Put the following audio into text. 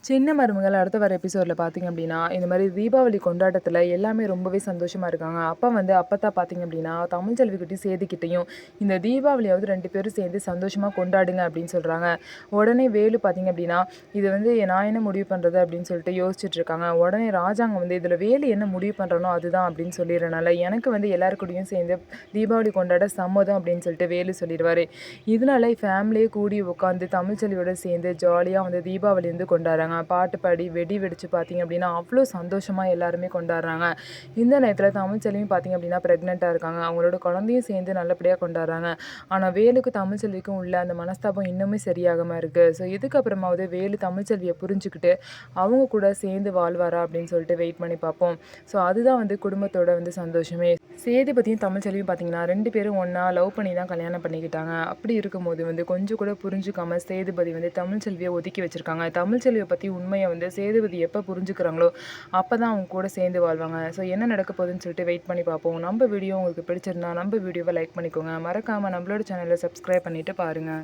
சின்ன மருமகள் அடுத்த வர எபிசோடில் பார்த்தீங்க அப்படின்னா, இந்த மாதிரி தீபாவளி கொண்டாட்டத்தில் எல்லாமே ரொம்பவே சந்தோஷமா இருக்காங்க. அப்பா வந்து அப்பத்தா பார்த்தீங்க அப்படின்னா, தமிழ்ச்செல்விகிட்டயும் சேதுகிட்டயும் இந்த தீபாவளியாவது 2 பேரும் சேர்ந்து சந்தோஷமா கொண்டாடுங்க அப்படின்னு சொல்றாங்க. உடனே வேலு பார்த்தீங்க அப்படின்னா, இது வந்து நான் என்ன முடிவு பண்ணுறது அப்படின்னு சொல்லிட்டு யோசிச்சுட்டு இருக்காங்க. உடனே ராஜாங்கம் வந்து இதில் வேலு என்ன முடிவு பண்ணுறனோ அதுதான் அப்படின்னு சொல்லிடுறனால, எனக்கு வந்து எல்லாரு கூடயும் சேர்ந்து தீபாவளி கொண்டாட சம்மதம் அப்படின்னு சொல்லிட்டு வேலு சொல்லிடுவாரு. இதனால ஃபேமிலியே கூடி உட்காந்து தமிழ்ச்செல்வியோட சேர்ந்து ஜாலியாக வந்து தீபாவளி வந்து கொண்டாடுறாங்க. பாட்டு பாடி வெடி வெடிச்சு பார்த்தீங்க அப்படின்னா அவ்வளோ சந்தோஷமாக எல்லாருமே கொண்டாடுறாங்க. இந்த நேரத்தில் தமிழ்ச்செல்வியும் பார்த்தீங்க அப்படின்னா ப்ரெக்னெண்ட்டாக இருக்காங்க. அவங்களோட குழந்தையும் சேர்ந்து நல்லபடியாக கொண்டாடுறாங்க. ஆனால் வேலுக்கும் தமிழ்ச்செல்விக்கும் உள்ள அந்த மனஸ்தாபம் இன்னுமே சரியாகாமல் இருக்குது. ஸோ இதுக்கப்புறமாவது வேலு தமிழ்ச்செல்வியை புரிஞ்சுக்கிட்டு அவங்க கூட சேர்ந்து வாழ்வாரா அப்படின்னு சொல்லிட்டு வெயிட் பண்ணி பார்ப்போம். ஸோ அதுதான் வந்து குடும்பத்தோட வந்து சந்தோஷமே. சேதுபதியும் தமிழ்ச்செல்வியும் பார்த்தீங்கன்னா 2 பேரும் ஒன்றா லவ் பண்ணி தான் கல்யாணம் பண்ணிக்கிட்டாங்க. அப்படி இருக்கும்போது வந்து கொஞ்சம் கூட புரிஞ்சுக்காம சேதுபதி வந்து தமிழ்ச்செல்வியை ஒதுக்கி வச்சிருக்காங்க. தமிழ்ச்செல்வியை பற்றி உண்மையை வந்து சேதுபதி எப்போ புரிஞ்சுக்கிறாங்களோ அப்போ தான் அவங்க கூட சேர்ந்து வாழ்வாங்க. ஸோ என்ன நடக்க போகுதுன்னு சொல்லிட்டு வெயிட் பண்ணி பார்ப்போம். நம்ம வீடியோ உங்களுக்கு பிடிச்சிருந்தா நம்ம வீடியோவை லைக் பண்ணிக்கோங்க. மறக்காமல் நம்மளோட சேனலை சப்ஸ்கிரைப் பண்ணிவிட்டு பாருங்கள்.